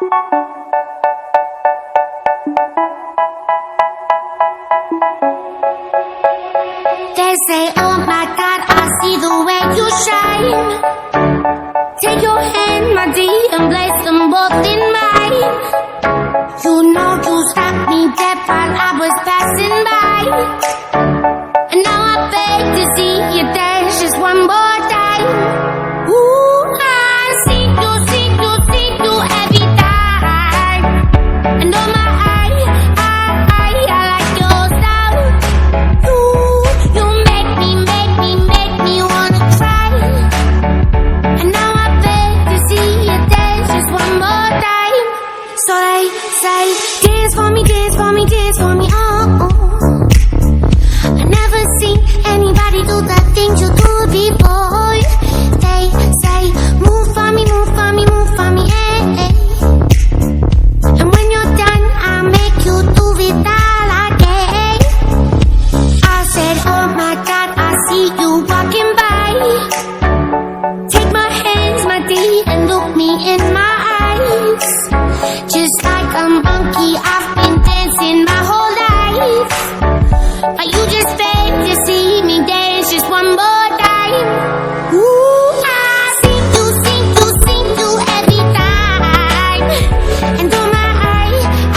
They say, oh my God, I see the way you shine. Take your hand, my dear, and place them both in mine. You know you stopped me dead while I was passing by. And now I beg to see you dance just one more time. Ooh, I see you every time. And oh my, I like your style. You make me wanna cry. And now I beg to see you dance just one more time. So they say, dance for me, dance for me, dance for me, oh. I never seen anybody do the things you do before. They say, move for me, move for me, move for me, eh, eh. And when you're done, I'll make you do it all again. I said, oh my God, I see you walking by. Take my hands, my dear, and look me in my eyes. Just like a monkey, I've been dancing my whole life. But you just beg to see me dance just one more time. Ooh, I see you every time. And oh my,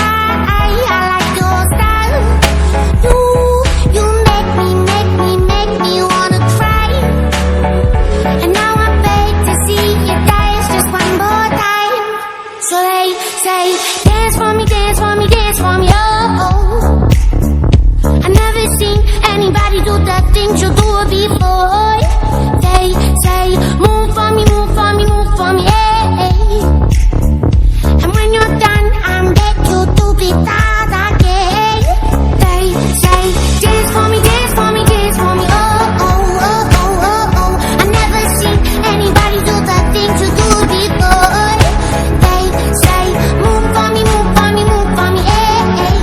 I like your style. You make me wanna cry. And now I beg to see you dance just one more time. So they say, dance for me, dance for me, dance for me, oh. I never seen anybody do the things you do before. They say, move for me, move for me, move for me, eh, eh. And when you're done, I'll make you do it all again. They say, dance for me, dance for me, dance for me, oh, oh, oh, oh, oh, oh. I never seen anybody do the things you do before. They say, move for me, move for me, move for me, eh, eh.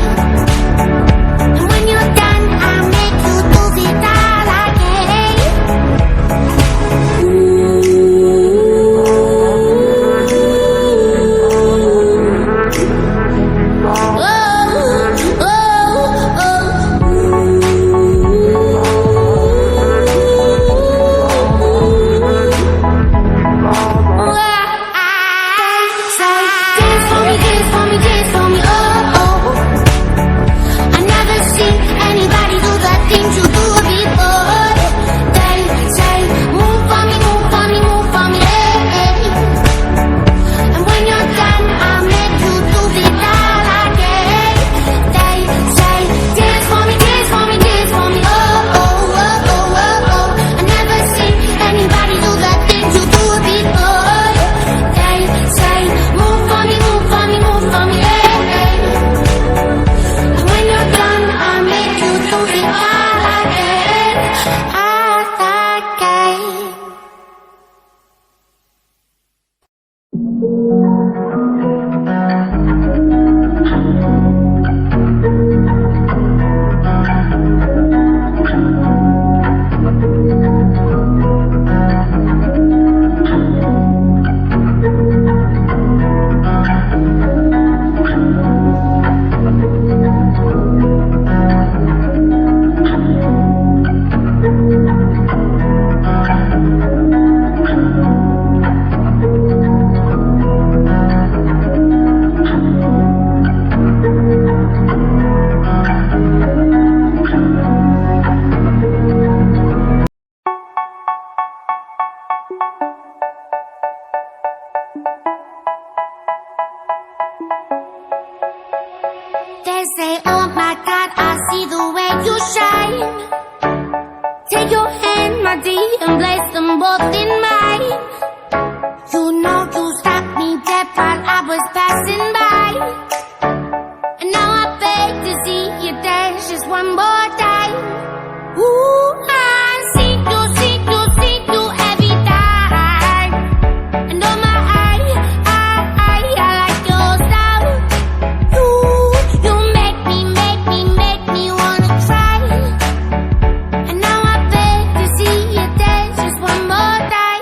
And when you're done, I'll make you do it all again. They say, oh my God, I see the way you shine. Take your hand, my dear, and place them both in mine. You know you stopped me dead while I was passing by. And now I beg to see you dance just one more time. Ooh, I see you every time. And oh my, I like your style. You make me wanna cry. And now I beg to see you dance just one more time.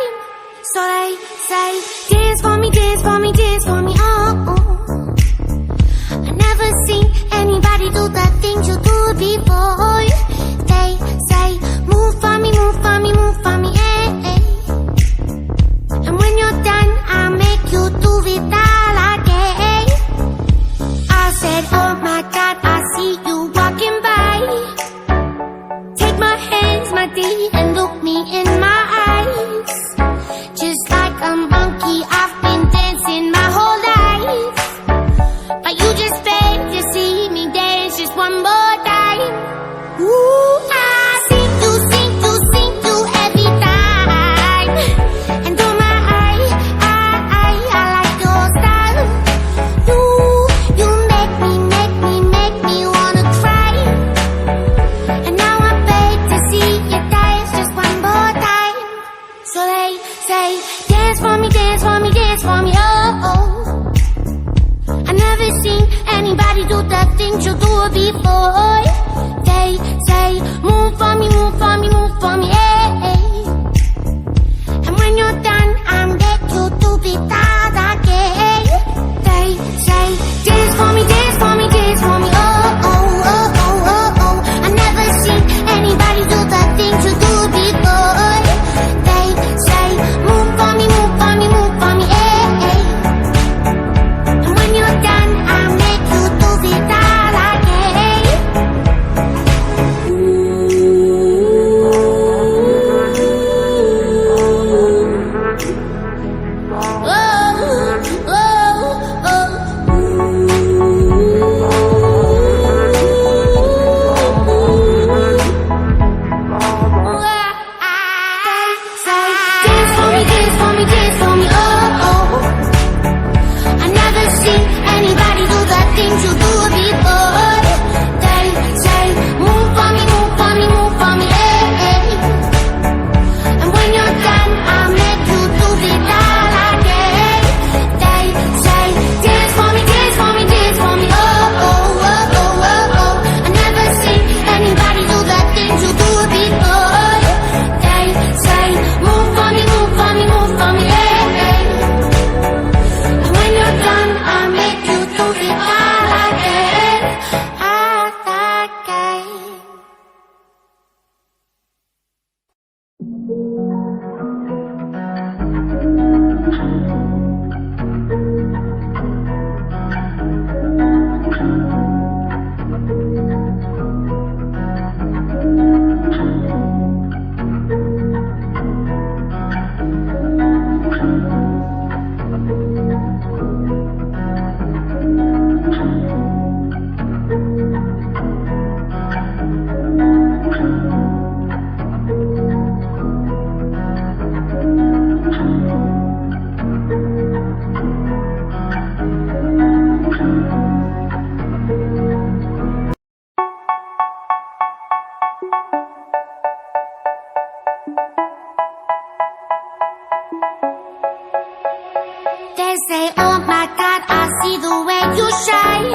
They say, oh my God, I see the way you shine.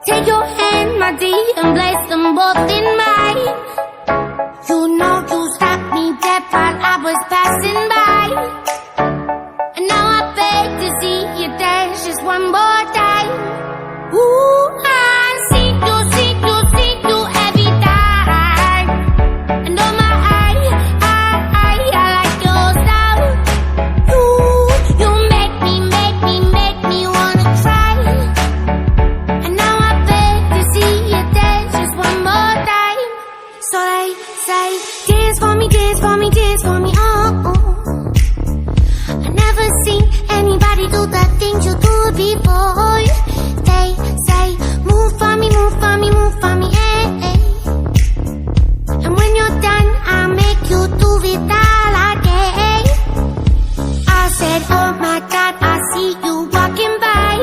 Take your hand, my dear, and place them both in mine. You know you stopped me dead while I was passing by. And now I beg to see you dance just one more time. Ooh, I see you, see you, see you every time. And oh my, I like your style. You make me wanna try. And now I beg to see you dance just one more time. So they say, dance for me, dance for me, dance for me, oh, oh. I never seen anybody do the things you do before. They say, move for me, move for me, move for me, eh, eh. And when you're done, I'll make you do it all again. I said, oh my God, I see you walking by.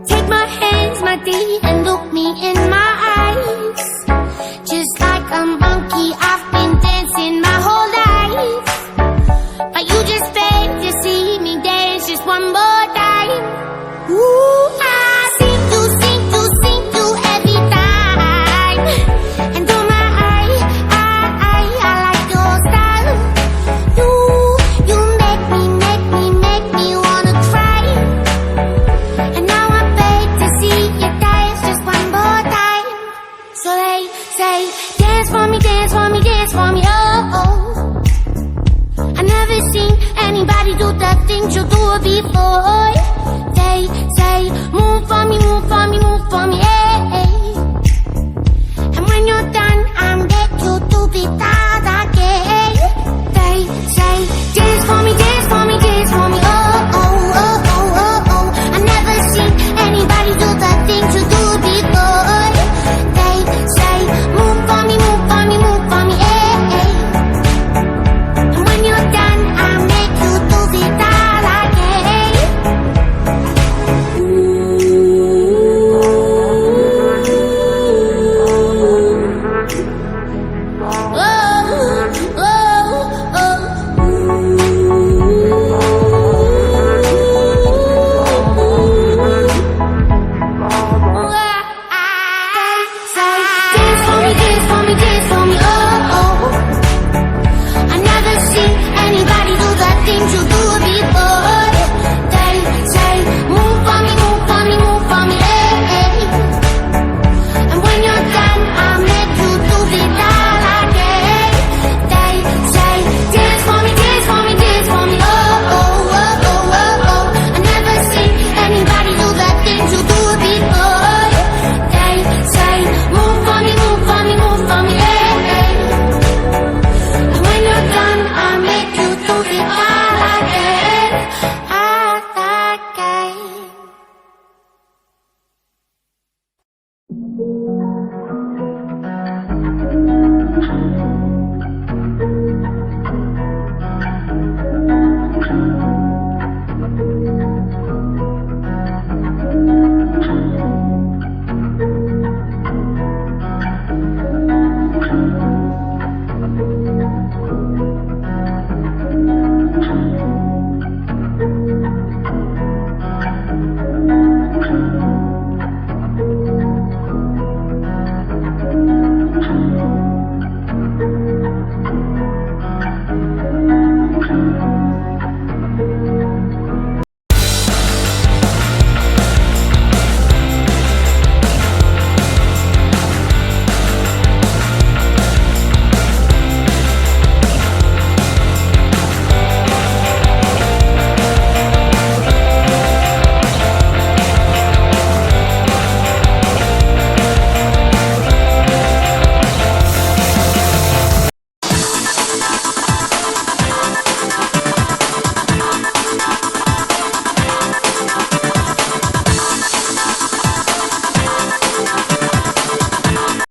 Take my hands, my dear, and look me in my eyes. Just like a monkey, I've been dancing my whole life. But you just beg to see me dance just one more time. Ooh, I see you, see you, see you every time. And oh my, I like your style. You make me wanna cry. And now I beg to see you dance just one more time. So they say, dance for me, dance for me, dance for me, oh, oh. I never seen anybody do the things you do before.